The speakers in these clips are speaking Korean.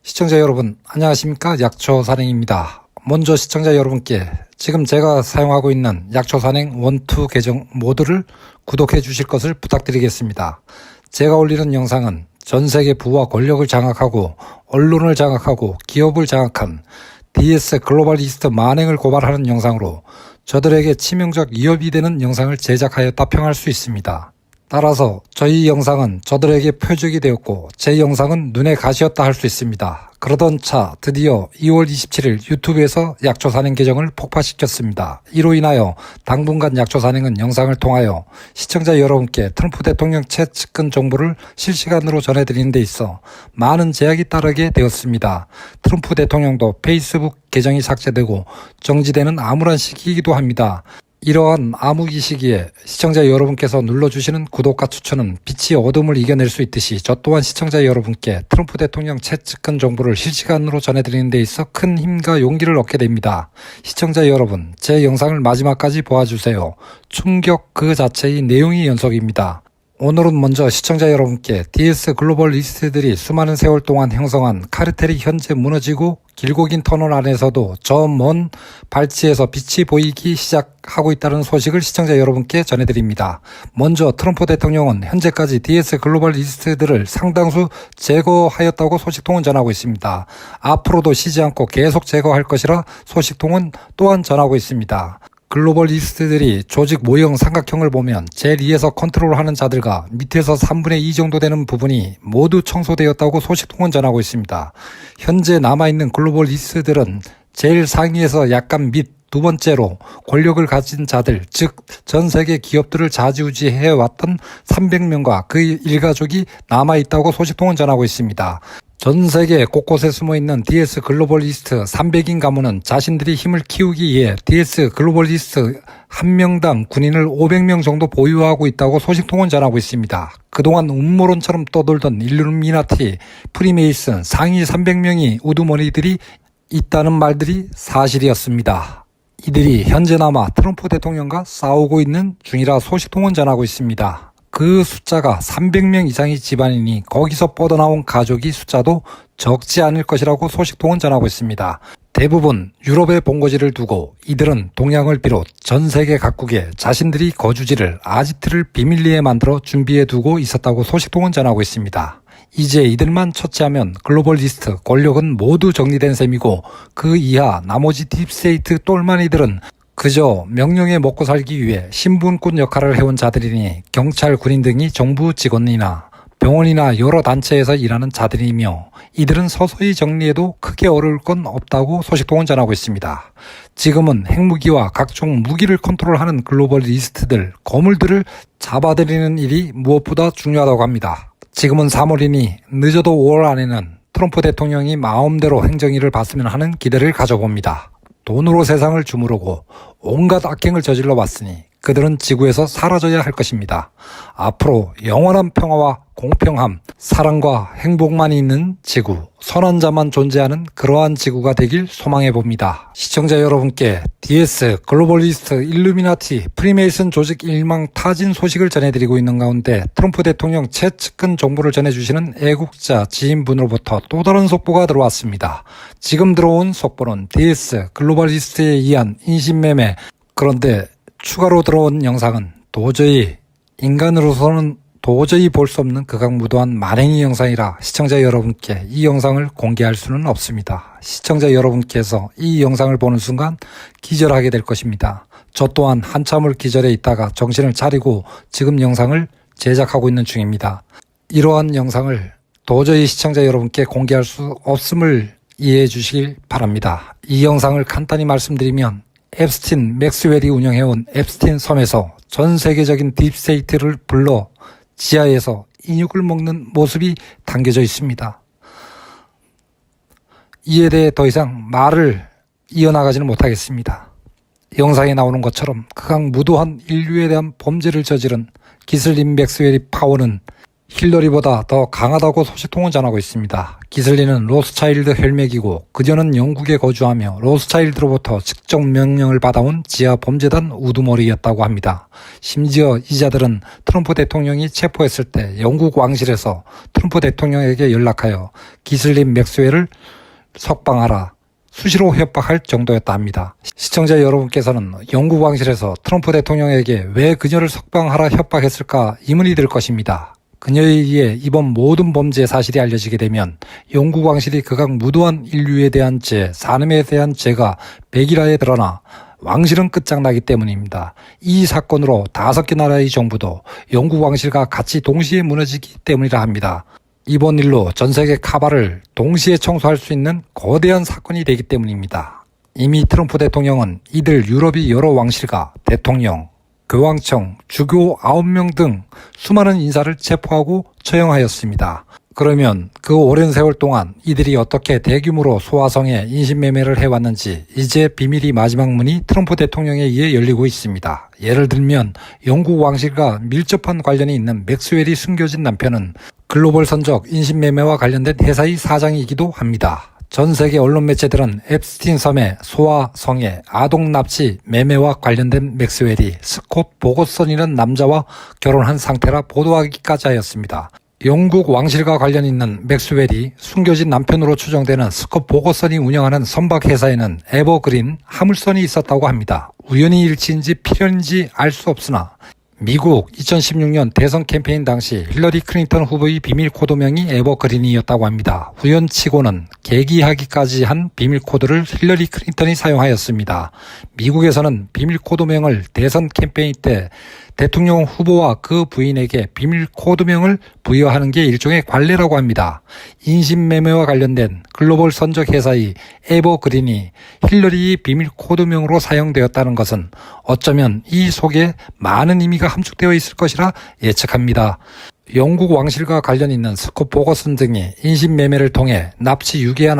시청자 여러분 안녕하십니까. 약초산행입니다. 먼저 시청자 여러분께 지금 제가 사용하고 있는 약초산행 1, 2 계정 모두를 구독해 주실 것을 부탁드리겠습니다. 제가 올리는 영상은 전세계 부와 권력을 장악하고 언론을 장악하고 기업을 장악한 DS 글로벌리스트 만행을 고발하는 영상으로 저들에게 치명적 위협이 되는 영상을 제작하였다 평할 수 있습니다. 따라서 저희 영상은 저들에게 표적이 되었고 제 영상은 눈에 가시였다 할 수 있습니다. 그러던 차 드디어 2월 27일 유튜브에서 약초산행 계정을 폭파시켰습니다. 이로 인하여 당분간 약초산행은 영상을 통하여 시청자 여러분께 트럼프 대통령 최측근 정보를 실시간으로 전해드리는 데 있어 많은 제약이 따르게 되었습니다. 트럼프 대통령도 페이스북 계정이 삭제되고 정지되는 암울한 시기이기도 합니다. 이러한 암흑기 시기에 시청자 여러분께서 눌러주시는 구독과 추천은 빛이 어둠을 이겨낼 수 있듯이 저 또한 시청자 여러분께 트럼프 대통령 최측근 정보를 실시간으로 전해드리는 데 있어 큰 힘과 용기를 얻게 됩니다. 시청자 여러분, 제 영상을 마지막까지 보아주세요. 충격 그 자체의 내용이 연속입니다. 오늘은 먼저 시청자 여러분께 DS 글로벌 리스트들이 수많은 세월 동안 형성한 카르텔이 현재 무너지고 길고 긴 터널 안에서도 저 먼 발치에서 빛이 보이기 시작하고 있다는 소식을 시청자 여러분께 전해드립니다. 먼저 트럼프 대통령은 현재까지 DS 글로벌 리스트들을 상당수 제거하였다고 소식통은 전하고 있습니다. 앞으로도 쉬지 않고 계속 제거할 것이라 소식통은 또한 전하고 있습니다. 글로벌 리스트들이 조직 모형 삼각형을 보면 제일 위에서 컨트롤하는 자들과 밑에서 3분의 2 정도 되는 부분이 모두 청소되었다고 소식통은 전하고 있습니다. 현재 남아있는 글로벌 리스트들은 제일 상위에서 약간 밑 두 번째로 권력을 가진 자들, 즉 전 세계 기업들을 좌지우지해왔던 300명과 그 일가족이 남아있다고 소식통은 전하고 있습니다. 전 세계 곳곳에 숨어있는 DS 글로벌리스트 300인 가문은 자신들이 힘을 키우기 위해 DS 글로벌리스트 한 명당 군인을 500명 정도 보유하고 있다고 소식통은 전하고 있습니다. 그동안 음모론처럼 떠돌던 일루미나티, 프리메이슨 상위 300명이 우두머리들이 있다는 말들이 사실이었습니다. 이들이 현재나마 트럼프 대통령과 싸우고 있는 중이라 소식통은 전하고 있습니다. 그 숫자가 300명 이상의 집안이니 거기서 뻗어나온 가족이 숫자도 적지 않을 것이라고 소식통은 전하고 있습니다. 대부분 유럽에 본거지를 두고 이들은 동양을 비롯 전 세계 각국에 자신들이 거주지를 아지트를 비밀리에 만들어 준비해 두고 있었다고 소식통은 전하고 있습니다. 이제 이들만 처치하면 글로벌 리스트 권력은 모두 정리된 셈이고 그 이하 나머지 딥스테이트 똘마니들은 그저 명령에 먹고 살기 위해 신분꾼 역할을 해온 자들이니 경찰, 군인 등이 정부 직원이나 병원이나 여러 단체에서 일하는 자들이며 이들은 서서히 정리해도 크게 어려울 건 없다고 소식통은 전하고 있습니다. 지금은 핵무기와 각종 무기를 컨트롤하는 글로벌 리스트들, 거물들을 잡아들이는 일이 무엇보다 중요하다고 합니다. 지금은 3월이니 늦어도 5월 안에는 트럼프 대통령이 마음대로 행정일을 봤으면 하는 기대를 가져봅니다. 돈으로 세상을 주무르고 온갖 악행을 저질러 왔으니 그들은 지구에서 사라져야 할 것입니다. 앞으로 영원한 평화와 공평함, 사랑과 행복만 있는 지구, 선한 자만 존재하는 그러한 지구가 되길 소망해봅니다. 시청자 여러분께 DS, 글로벌리스트, 일루미나티, 프리메이슨 조직 일망타진 소식을 전해드리고 있는 가운데 트럼프 대통령 최측근 정보를 전해주시는 애국자 지인분으로부터 또 다른 속보가 들어왔습니다. 지금 들어온 속보는 DS, 글로벌리스트에 의한 인신매매, 그런데 추가로 들어온 영상은 도저히 인간으로서는 도저히 볼 수 없는 극악무도한 만행의 영상이라 시청자 여러분께 이 영상을 공개할 수는 없습니다. 시청자 여러분께서 이 영상을 보는 순간 기절하게 될 것입니다. 저 또한 한참을 기절해 있다가 정신을 차리고 지금 영상을 제작하고 있는 중입니다. 이러한 영상을 도저히 시청자 여러분께 공개할 수 없음을 이해해 주시길 바랍니다. 이 영상을 간단히 말씀드리면 앱스틴 맥스웰이 운영해온 앱스틴 섬에서 전 세계적인 딥스테이트를 불러 지하에서 인육을 먹는 모습이 담겨져 있습니다. 이에 대해 더 이상 말을 이어나가지는 못하겠습니다. 영상에 나오는 것처럼 극악무도한 인류에 대한 범죄를 저지른 기슬린 맥스웰의 파워는 힐러리보다 더 강하다고 소식통은 전하고 있습니다. 기슬리는 로스차일드 혈맥이고 그녀는 영국에 거주하며 로스차일드로부터 직접 명령을 받아온 지하 범죄단 우두머리였다고 합니다. 심지어 이 자들은 트럼프 대통령이 체포했을 때 영국 왕실에서 트럼프 대통령에게 연락하여 기슬리 맥스웰을 석방하라 수시로 협박할 정도였다 합니다. 시청자 여러분께서는 영국 왕실에서 트럼프 대통령에게 왜 그녀를 석방하라 협박했을까 의문이 들 것입니다. 그녀에 의해 이번 모든 범죄 사실이 알려지게 되면 영국 왕실이 극악 무도한 인류에 대한 죄, 산업에 대한 죄가 백일화에 드러나 왕실은 끝장나기 때문입니다. 이 사건으로 5개 나라의 정부도 영국 왕실과 같이 동시에 무너지기 때문이라 합니다. 이번 일로 전 세계 카바를 동시에 청소할 수 있는 거대한 사건이 되기 때문입니다. 이미 트럼프 대통령은 이들 유럽의 여러 왕실과 대통령, 교황청, 주교 9명 등 수많은 인사를 체포하고 처형하였습니다. 그러면 그 오랜 세월 동안 이들이 어떻게 대규모로 소아성에 인신매매를 해왔는지 이제 비밀이 마지막 문이 트럼프 대통령에 의해 열리고 있습니다. 예를 들면 영국 왕실과 밀접한 관련이 있는 맥스웰이 숨겨진 남편은 글로벌 선적 인신매매와 관련된 회사의 사장이기도 합니다. 전 세계 언론 매체들은 앱스틴 섬의 소아 성애, 아동 납치, 매매와 관련된 맥스웰이 스콧 보거슨이라는 남자와 결혼한 상태라 보도하기까지 하였습니다. 영국 왕실과 관련 있는 맥스웰이 숨겨진 남편으로 추정되는 스콧 보거슨이 운영하는 선박 회사에는 에버그린 화물선이 있었다고 합니다. 우연히 일치인지 필연인지 알 수 없으나 미국 2016년 대선 캠페인 당시 힐러리 클린턴 후보의 비밀 코드명이 에버그린이었다고 합니다. 우연치고는 계기하기까지 한 비밀 코드를 힐러리 클린턴이 사용하였습니다. 미국에서는 비밀 코드명을 대선 캠페인 때 대통령 후보와 그 부인에게 비밀 코드명을 부여하는 게 일종의 관례라고 합니다. 인신매매와 관련된 글로벌 선적 회사의 에버그린이 힐러리의 비밀 코드명으로 사용되었다는 것은 어쩌면 이 속에 많은 의미가 함축되어 있을 것이라 예측합니다. 영국 왕실과 관련 있는 스콧 보거슨 등이 인신매매를 통해 납치 유괴한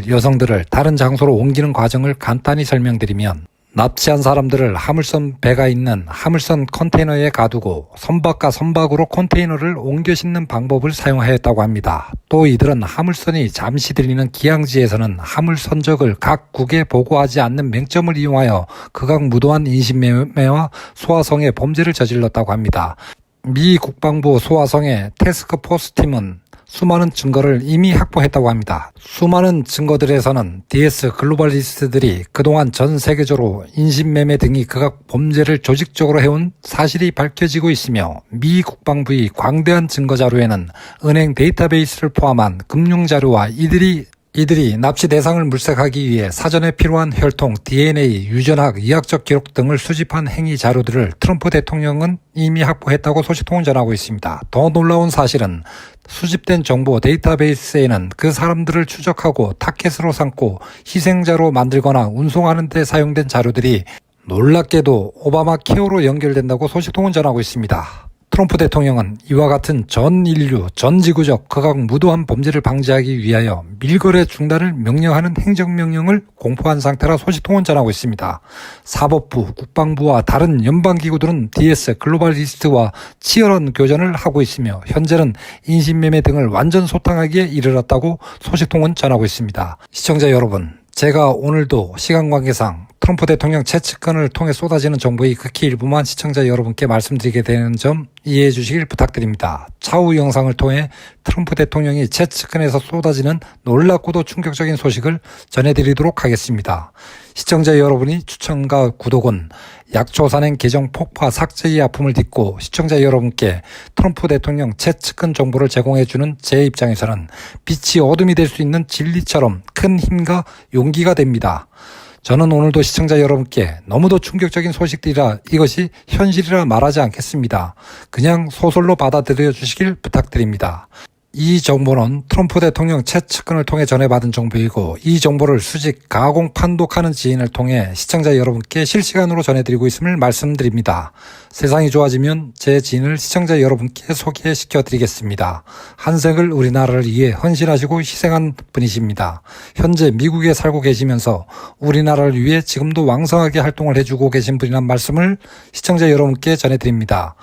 여성들을 다른 장소로 옮기는 과정을 간단히 설명드리면 납치한 사람들을 화물선 배가 있는 화물선 컨테이너에 가두고 선박과 선박으로 컨테이너를 옮겨 싣는 방법을 사용하였다고 합니다. 또 이들은 화물선이 잠시 들리는 기항지에서는 화물 선적을 각 국에 보고하지 않는 맹점을 이용하여 극악 무도한 인신매매와 소아성애 범죄를 저질렀다고 합니다. 미 국방부 소아성애 태스크포스 팀은 수많은 증거를 이미 확보했다고 합니다. 수많은 증거들에서는 DS 글로벌리스트들이 그동안 전 세계적으로 인신매매 등이 극악 범죄를 조직적으로 해온 사실이 밝혀지고 있으며 미 국방부의 광대한 증거 자료에는 은행 데이터베이스를 포함한 금융 자료와 이들이 납치 대상을 물색하기 위해 사전에 필요한 혈통, DNA, 유전학, 의학적 기록 등을 수집한 행위 자료들을 트럼프 대통령은 이미 확보했다고 소식통은 전하고 있습니다. 더 놀라운 사실은 수집된 정보 데이터베이스에는 그 사람들을 추적하고 타겟으로 삼고 희생자로 만들거나 운송하는 데 사용된 자료들이 놀랍게도 오바마 케어로 연결된다고 소식통은 전하고 있습니다. 트럼프 대통령은 이와 같은 전 인류, 전 지구적 극악 무도한 범죄를 방지하기 위하여 밀거래 중단을 명령하는 행정명령을 공포한 상태라 소식통은 전하고 있습니다. 사법부, 국방부와 다른 연방기구들은 DS 글로벌리스트와 치열한 교전을 하고 있으며 현재는 인신매매 등을 완전 소탕하기에 이르렀다고 소식통은 전하고 있습니다. 시청자 여러분, 제가 오늘도 시간 관계상 트럼프 대통령 채측근을 통해 쏟아지는 정보의 극히 일부만 시청자 여러분께 말씀드리게 되는 점 이해해 주시길 부탁드립니다. 차후 영상을 통해 트럼프 대통령이 채측근에서 쏟아지는 놀랍고도 충격적인 소식을 전해드리도록 하겠습니다. 시청자 여러분이 추천과 구독은 약초 산행 계정 폭파 삭제의 아픔을 딛고 시청자 여러분께 트럼프 대통령 채측근 정보를 제공해주는 제 입장에서는 빛이 어둠이 될 수 있는 진리처럼 큰 힘과 용기가 됩니다. 저는 오늘도 시청자 여러분께 너무도 충격적인 소식들이라 이것이 현실이라 말하지 않겠습니다. 그냥 소설로 받아들여 주시길 부탁드립니다. 이 정보는 트럼프 대통령 채측근을 통해 전해받은 정보이고 이 정보를 수집, 가공, 판독하는 지인을 통해 시청자 여러분께 실시간으로 전해드리고 있음을 말씀드립니다. 세상이 좋아지면 제 지인을 시청자 여러분께 소개시켜드리겠습니다. 한생을 우리나라를 위해 헌신하시고 희생한 분이십니다. 현재 미국에 살고 계시면서 우리나라를 위해 지금도 왕성하게 활동을 해주고 계신 분이란 말씀을 시청자 여러분께 전해드립니다.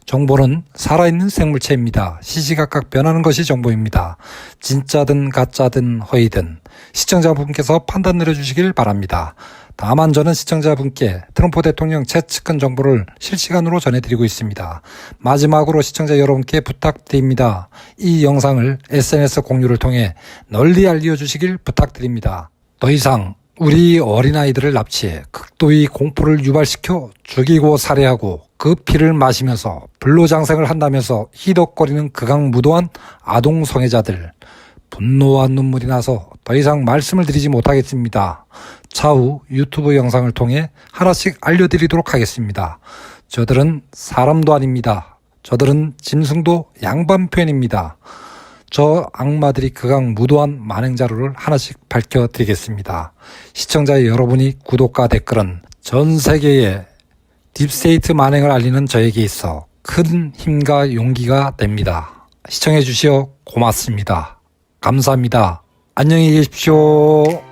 정보는 살아있는 생물체입니다. 시시각각 변하는 것이 정보입니다. 진짜든 가짜든 허위든 시청자분께서 판단 내려주시길 바랍니다. 다만 저는 시청자분께 트럼프 대통령 최측근 정보를 실시간으로 전해드리고 있습니다. 마지막으로 시청자 여러분께 부탁드립니다. 이 영상을 SNS 공유를 통해 널리 알려주시길 부탁드립니다. 더 이상 우리 어린아이들을 납치해 극도의 공포를 유발시켜 죽이고 살해하고 그 피를 마시면서 불로장생을 한다면서 희덕거리는 극악무도한 아동 성애자들, 분노와 눈물이 나서 더 이상 말씀을 드리지 못하겠습니다. 차후 유튜브 영상을 통해 하나씩 알려드리도록 하겠습니다. 저들은 사람도 아닙니다. 저들은 짐승도 양반편입니다. 저 악마들이 극악무도한 만행 자료를 하나씩 밝혀드리겠습니다. 시청자 여러분이 구독과 댓글은 전 세계에 딥스테이트 만행을 알리는 저에게 있어 큰 힘과 용기가 됩니다. 시청해 주시어 고맙습니다. 감사합니다. 안녕히 계십시오.